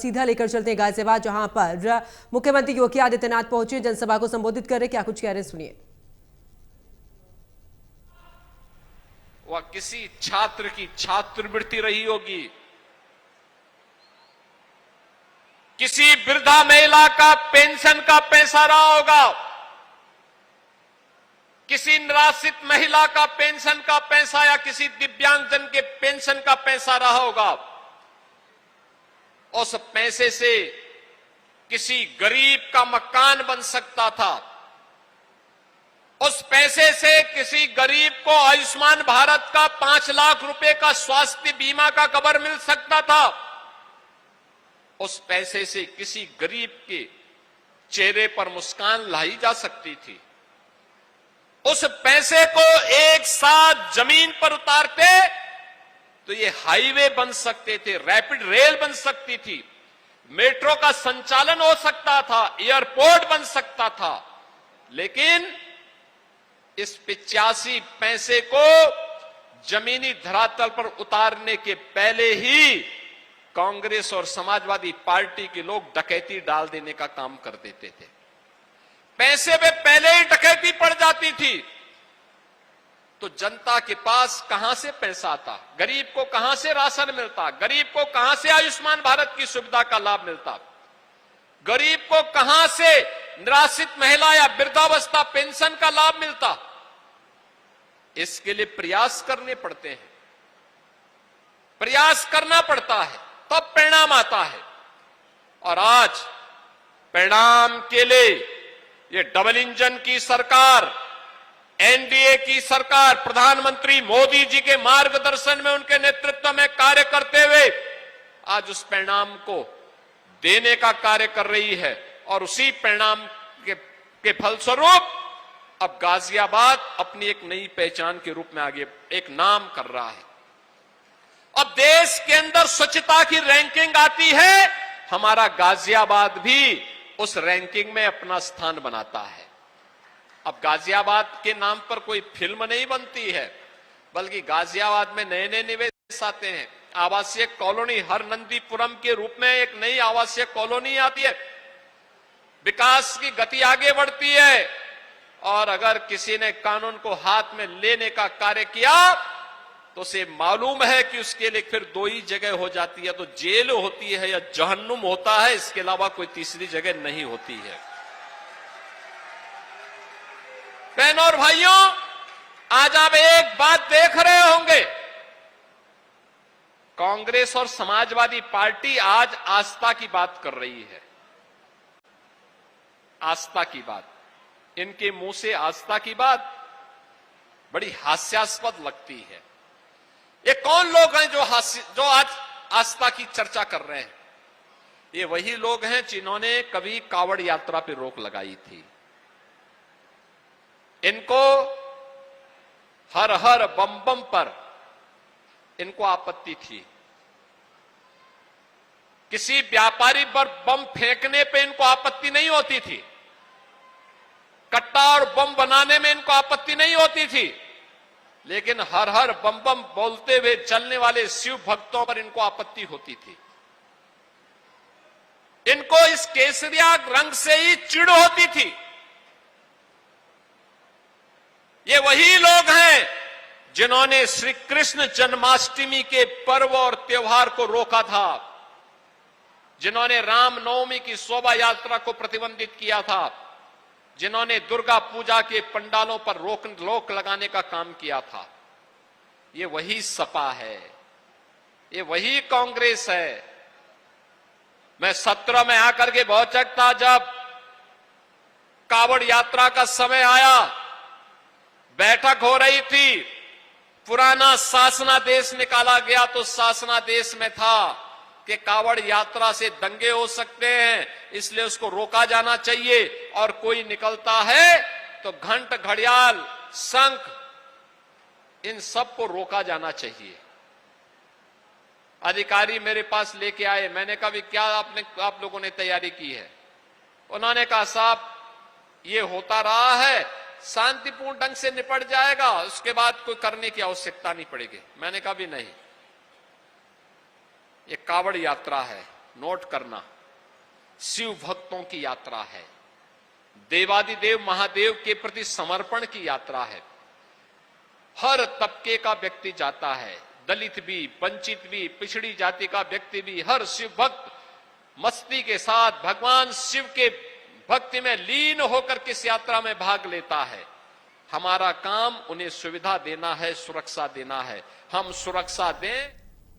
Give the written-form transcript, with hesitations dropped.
सीधा लेकर चलते हैं गाजियाबाद, जहां पर मुख्यमंत्री योगी आदित्यनाथ पहुंचे, जनसभा को संबोधित कर रहे। क्या कुछ कह रहे हैं, सुनिए। वह किसी छात्र की छात्रवृत्ति रही होगी, किसी वृद्धा महिला का पेंशन का पैसा रहा होगा, किसी निराश्रित महिला का पेंशन का पैसा या किसी दिव्यांगजन के पेंशन का पैसा रहा होगा। उस पैसे से किसी गरीब का मकान बन सकता था, उस पैसे से किसी गरीब को आयुष्मान भारत का 5 लाख रुपए का स्वास्थ्य बीमा का कवर मिल सकता था, उस पैसे से किसी गरीब के चेहरे पर मुस्कान लाई जा सकती थी। उस पैसे को एक साथ जमीन पर उतारते तो ये हाईवे बन सकते थे, रैपिड रेल बन सकती थी, मेट्रो का संचालन हो सकता था, एयरपोर्ट बन सकता था। लेकिन इस 85 पैसे को जमीनी धरातल पर उतारने के पहले ही कांग्रेस और समाजवादी पार्टी के लोग डकैती डाल देने का काम कर देते थे। पैसे में पहले ही डकैती पड़ जाती थी तो जनता के पास कहां से पैसा आता, गरीब को कहां से राशन मिलता, गरीब को कहां से आयुष्मान भारत की सुविधा का लाभ मिलता, गरीब को कहां से निराश्रित महिला या वृद्धावस्था पेंशन का लाभ मिलता। इसके लिए प्रयास करने पड़ते हैं, प्रयास करना पड़ता है, तब परिणाम आता है। और आज परिणाम के लिए ये डबल इंजन की सरकार, एनडीए की सरकार, प्रधानमंत्री मोदी जी के मार्गदर्शन में, उनके नेतृत्व में कार्य करते हुए आज उस परिणाम को देने का कार्य कर रही है। और उसी परिणाम के फलस्वरूप अब गाजियाबाद अपनी एक नई पहचान के रूप में आगे एक नाम कर रहा है। अब देश के अंदर स्वच्छता की रैंकिंग आती है, हमारा गाजियाबाद भी उस रैंकिंग में अपना स्थान बनाता है। अब गाजियाबाद के नाम पर कोई फिल्म नहीं बनती है, बल्कि गाजियाबाद में नए नए निवेश आते हैं। आवासीय कॉलोनी हर नंदीपुरम के रूप में एक नई आवासीय कॉलोनी आती है, विकास की गति आगे बढ़ती है। और अगर किसी ने कानून को हाथ में लेने का कार्य किया तो उसे मालूम है कि उसके लिए फिर 2 ही जगह हो जाती है, तो जेल होती है या जहन्नुम होता है, इसके अलावा कोई तीसरी जगह नहीं होती है। बहनों और भाइयों, आज आप एक बात देख रहे होंगे, कांग्रेस और समाजवादी पार्टी आज आस्था की बात कर रही है। आस्था की बात, इनके मुंह से आस्था की बात बड़ी हास्यास्पद लगती है। ये कौन लोग हैं जो आज आस्था की चर्चा कर रहे हैं? ये वही लोग हैं जिन्होंने कभी कावड़ यात्रा पे रोक लगाई थी। इनको हर हर बम बम पर इनको आपत्ति थी, किसी व्यापारी पर बम फेंकने पे इनको आपत्ति नहीं होती थी, कट्टा और बम बनाने में इनको आपत्ति नहीं होती थी, लेकिन हर हर बम बम बोलते हुए चलने वाले शिव भक्तों पर इनको आपत्ति होती थी। इनको इस केसरिया रंग से ही चिढ़ होती थी। ये वही लोग हैं जिन्होंने श्री कृष्ण जन्माष्टमी के पर्व और त्योहार को रोका था, जिन्होंने रामनवमी की शोभा यात्रा को प्रतिबंधित किया था, जिन्होंने दुर्गा पूजा के पंडालों पर रोक लगाने का काम किया था। ये वही सपा है, ये वही कांग्रेस है। मैं 17 में आकर के बहुत चकता, जब कावड़ यात्रा का समय आया, बैठक हो रही थी, पुराना शासनादेश निकाला गया, तो शासनादेश में था कि कावड़ यात्रा से दंगे हो सकते हैं, इसलिए उसको रोका जाना चाहिए, और कोई निकलता है तो घंट, घड़ियाल, शंख, इन सब को रोका जाना चाहिए। अधिकारी मेरे पास लेके आए, मैंने कहा भी क्या आप लोगों ने तैयारी की है? उन्होंने कहा साहब ये होता रहा है, शांतिपूर्ण ढंग से निपट जाएगा, उसके बाद कोई करने की आवश्यकता नहीं पड़ेगी। मैंने कहा भी नहीं, ये कावड़ यात्रा है, नोट करना, शिव भक्तों की यात्रा है, देवादिदेव महादेव के प्रति समर्पण की यात्रा है। हर तबके का व्यक्ति जाता है, दलित भी, वंचित भी, पिछड़ी जाति का व्यक्ति भी, हर शिव भक्त मस्ती के साथ भगवान शिव के भक्ति में लीन होकर किस यात्रा में भाग लेता है। हमारा काम उन्हें सुविधा देना है, सुरक्षा देना है। हम सुरक्षा दें।